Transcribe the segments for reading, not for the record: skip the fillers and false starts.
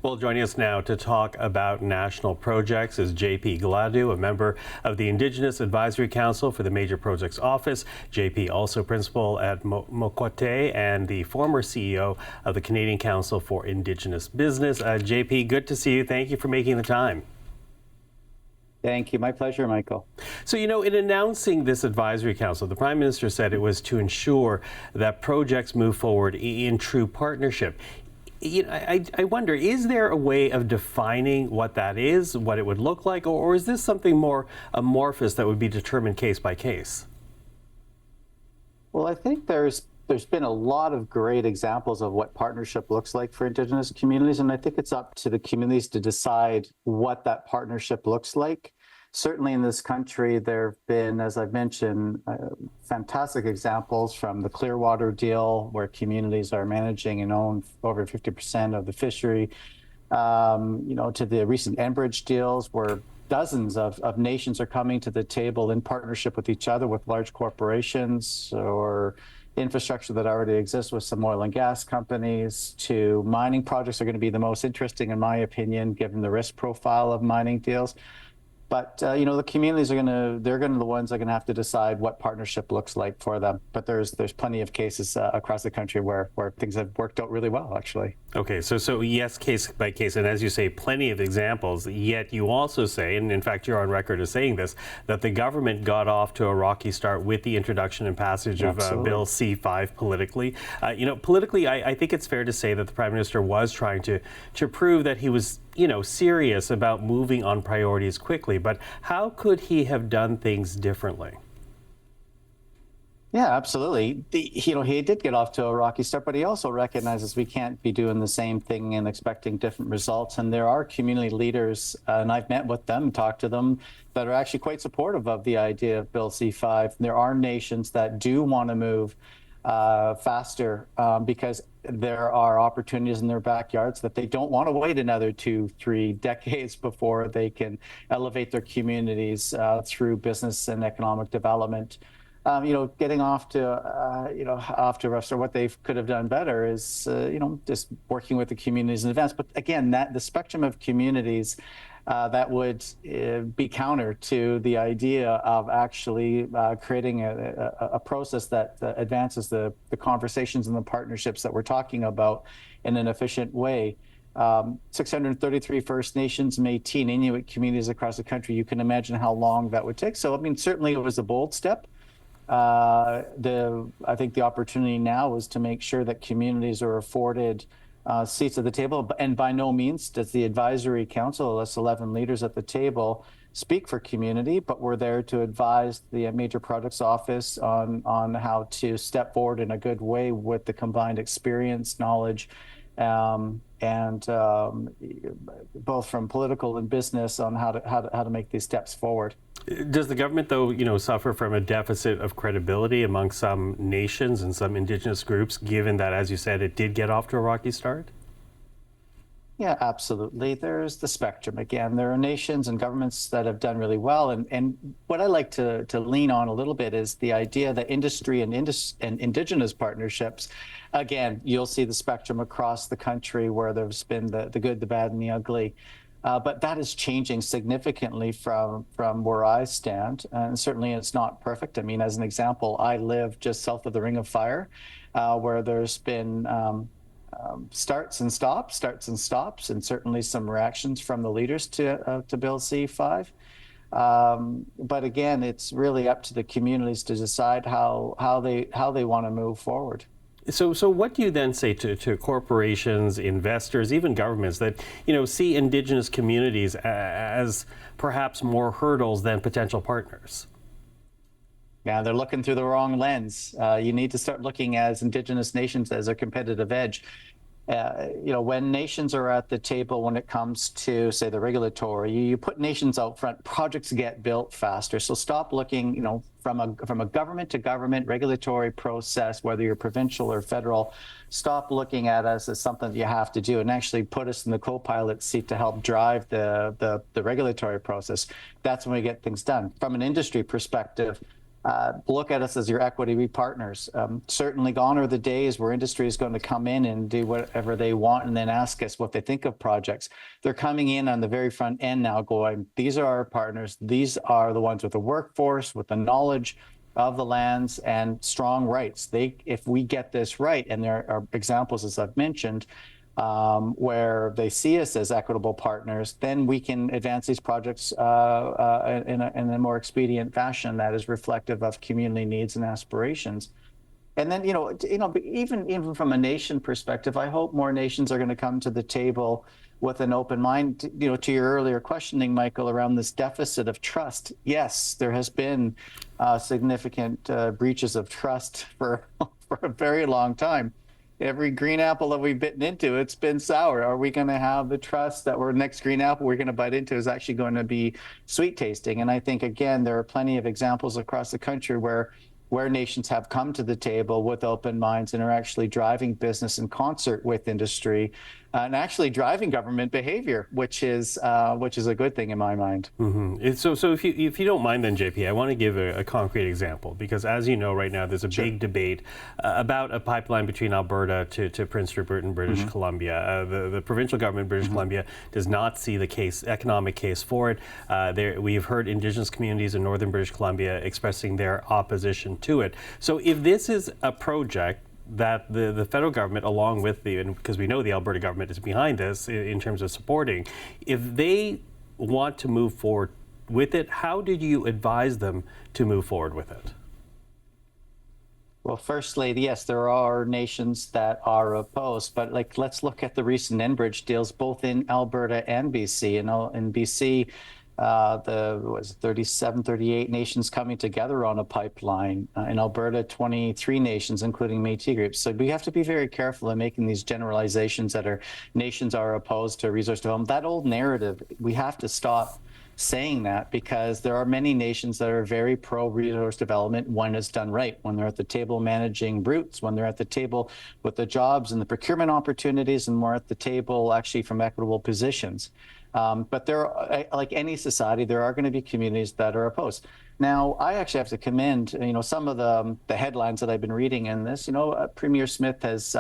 Well, joining us now to talk about national projects is JP Gladu, a member of the Indigenous Advisory Council for the Major Projects Office. JP, also principal at Mokwateh and the former CEO of the Canadian Council for Indigenous Business. JP, good to see you. Thank you for making the time. Thank you. My pleasure, Michael. So, in announcing this advisory council, the Prime Minister said it was to ensure that projects move forward in true partnership. I wonder, is there a way of defining what that is, what it would look like, or is this something more amorphous that would be determined case by case? Well, I think there's been a lot of great examples of what partnership looks like for Indigenous communities, and I think it's up to the communities to decide what that partnership looks like. Certainly in this country, there have been, as I've mentioned, fantastic examples from the Clearwater deal, where communities are managing and own over 50% of the fishery, to the recent Enbridge deals, where dozens of nations are coming to the table in partnership with each other, with large corporations or infrastructure that already exists with some oil and gas companies, to mining projects are going to be the most interesting, in my opinion, given the risk profile of mining deals. But, the communities they're the ones that are going to have to decide what partnership looks like for them. But there's plenty of cases across the country where things have worked out really well, actually. Okay, so yes, case by case, and as you say, plenty of examples, yet you also say, and in fact you're on record as saying this, that the government got off to a rocky start with the introduction and passage of Bill C-5 politically. Politically, I think it's fair to say that the Prime Minister was trying to prove that he was serious about moving on priorities quickly, but how could he have done things differently? Yeah, absolutely. He did get off to a rocky start, but he also recognizes we can't be doing the same thing and expecting different results. And there are community leaders, and I've met with them, talked to them, that are actually quite supportive of the idea of Bill C-5. There are nations that do want to move faster because there are opportunities in their backyards that they don't want to wait another 2-3 decades before they can elevate their communities through business and economic development. Getting off to a rough start, what they could have done better is, just working with the communities in advance. But again, the spectrum of communities that would be counter to the idea of actually creating a process that advances the conversations and the partnerships that we're talking about in an efficient way. 633 First Nations and 18 Inuit communities across the country. You can imagine how long that would take. So, certainly it was a bold step. I think the opportunity now is to make sure that communities are afforded seats at the table, and by no means does the Advisory Council, us 11 leaders at the table, speak for community, but we're there to advise the Major Projects Office on how to step forward in a good way with the combined experience, knowledge, and both from political and business on how to make these steps forward. Does the government, though, suffer from a deficit of credibility among some nations and some Indigenous groups, given that, as you said, it did get off to a rocky start? Yeah, absolutely. There's the spectrum. Again, there are nations and governments that have done really well. And what I like to lean on a little bit is the idea that industry and Indigenous partnerships, again, you'll see the spectrum across the country where there's been the good, the bad, and the ugly. But that is changing significantly from where I stand. And certainly it's not perfect. As an example, I live just south of the Ring of Fire, where there's been starts and stops, and certainly some reactions from the leaders to Bill C-5. But again, it's really up to the communities to decide how they want to move forward. So what do you then say to corporations, investors, even governments that see Indigenous communities as perhaps more hurdles than potential partners? Yeah, they're looking through the wrong lens. You need to start looking as Indigenous nations as a competitive edge. When nations are at the table when it comes to, say, the regulatory, you put nations out front, projects get built faster. So stop looking, from a government to government regulatory process, whether you're provincial or federal, stop looking at us as something that you have to do and actually put us in the co-pilot seat to help drive the regulatory process. That's when we get things done. From an industry perspective, look at us as your equity partners. Certainly gone are the days where industry is going to come in and do whatever they want and then ask us what they think of projects. They're coming in on the very front end now going, these are our partners. These are the ones with the workforce, with the knowledge of the lands and strong rights. If we get this right, and there are examples, as I've mentioned, where they see us as equitable partners, then we can advance these projects in a more expedient fashion that is reflective of community needs and aspirations. And then, even from a nation perspective, I hope more nations are going to come to the table with an open mind. To your earlier questioning, Michael, around this deficit of trust. Yes, there has been significant breaches of trust for a very long time. Every green apple that we've bitten into, it's been sour. Are we going to have the trust that our next green apple we're going to bite into is actually going to be sweet tasting? And I think, again, there are plenty of examples across the country where nations have come to the table with open minds and are actually driving business in concert with industry and actually driving government behavior, which is a good thing in my mind. Mm-hmm. So if you don't mind then, JP, I want to give a concrete example, because as you know, right now there's a big debate about a pipeline between Alberta to Prince Rupert in British Columbia. The provincial government of British Columbia does not see the economic case for it. We've heard Indigenous communities in northern British Columbia expressing their opposition to it. So if this is a project that the federal government, along with because we know the Alberta government is behind this in terms of supporting, if they want to move forward with it, how did you advise them to move forward with it? Well, firstly, yes, there are nations that are opposed, but let's look at the recent Enbridge deals, both in Alberta and BC. In BC, the 37, 38 nations coming together on a pipeline. In Alberta, 23 nations, including Métis groups. So we have to be very careful in making these generalizations that nations are opposed to resource development. That old narrative, we have to stop saying that, because there are many nations that are very pro-resource development when it's done right, when they're at the table managing roots, when they're at the table with the jobs and the procurement opportunities, and more at the table actually from equitable positions. But there, like any society, there are going to be communities that are opposed. Now, I actually have to commend, some of the headlines that I've been reading in this. Premier Smith has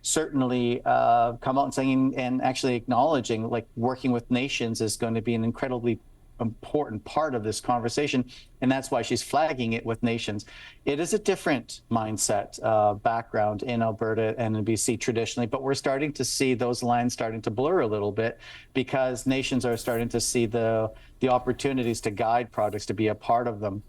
certainly come out and saying and actually acknowledging, like, working with nations is going to be an incredibly important part of this conversation, and that's why she's flagging it with nations. It is a different mindset background in Alberta and in BC traditionally, but we're starting to see those lines starting to blur a little bit, because nations are starting to see the opportunities to guide projects, to be a part of them.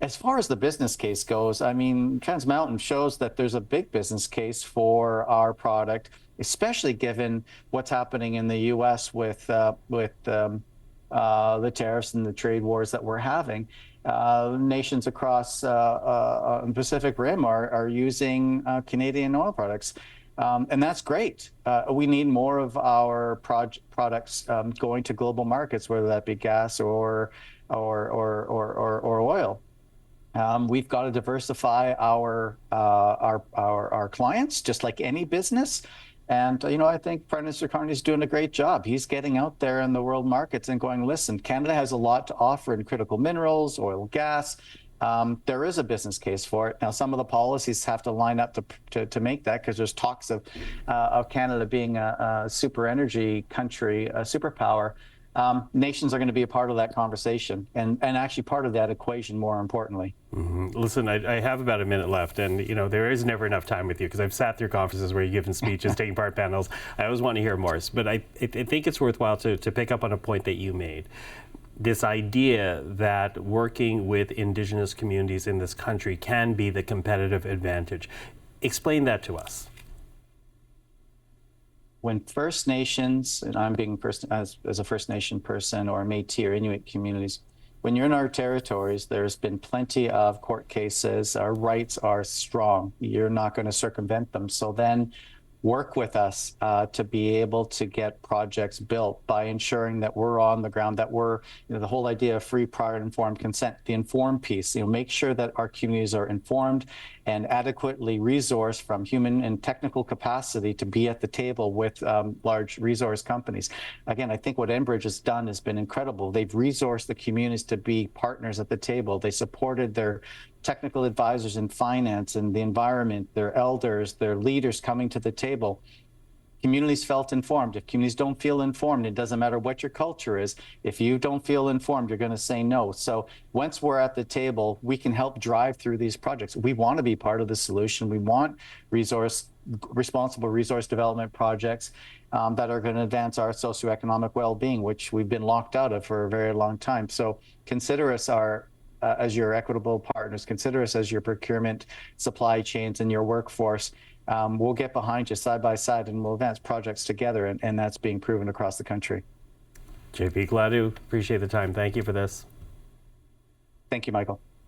As far as the business case goes, I mean, Trans Mountain shows that there's a big business case for our product, especially given what's happening in the U.S. with the tariffs and the trade wars that we're having. Nations across the Pacific Rim are using Canadian oil products. And that's great. We need more of our products going to global markets, whether that be gas or oil. We've got to diversify our clients, just like any business. And, I think Prime Minister Carney is doing a great job. He's getting out there in the world markets and going, listen, Canada has a lot to offer in critical minerals, oil, gas. There is a business case for it. Now, some of the policies have to line up to make that, because there's talks of Canada being a super energy country, a superpower. Nations are going to be a part of that conversation and actually part of that equation, more importantly. Mm-hmm. Listen, I have about a minute left, and there is never enough time with you, because I've sat through conferences where you're giving speeches, taking part panels. I always want to hear more, but I think it's worthwhile to pick up on a point that you made. This idea that working with Indigenous communities in this country can be the competitive advantage. Explain that to us. When First Nations, and I'm being as a First Nation person, or Métis or Inuit communities, when you're in our territories, there's been plenty of court cases. Our rights are strong. You're not going to circumvent them. So then work with us to be able to get projects built by ensuring that we're on the ground, that we're, the whole idea of free, prior, and informed consent, the informed piece, make sure that our communities are informed and adequately resourced from human and technical capacity to be at the table with large resource companies. Again, I think what Enbridge has done has been incredible. They've resourced the communities to be partners at the table. They supported their technical advisors in finance and the environment, their elders, their leaders coming to the table. Communities felt informed. If communities don't feel informed, it doesn't matter what your culture is. If you don't feel informed, you're going to say no. So once we're at the table, we can help drive through these projects. We want to be part of the solution. We want responsible resource development projects that are going to advance our socioeconomic well-being, which we've been locked out of for a very long time. So consider us as your equitable partners. Consider us as your procurement, supply chains, and your workforce. We'll get behind you side by side, and we'll advance projects together, and that's being proven across the country. JP Gladu, appreciate the time. Thank you for this. Thank you, Michael.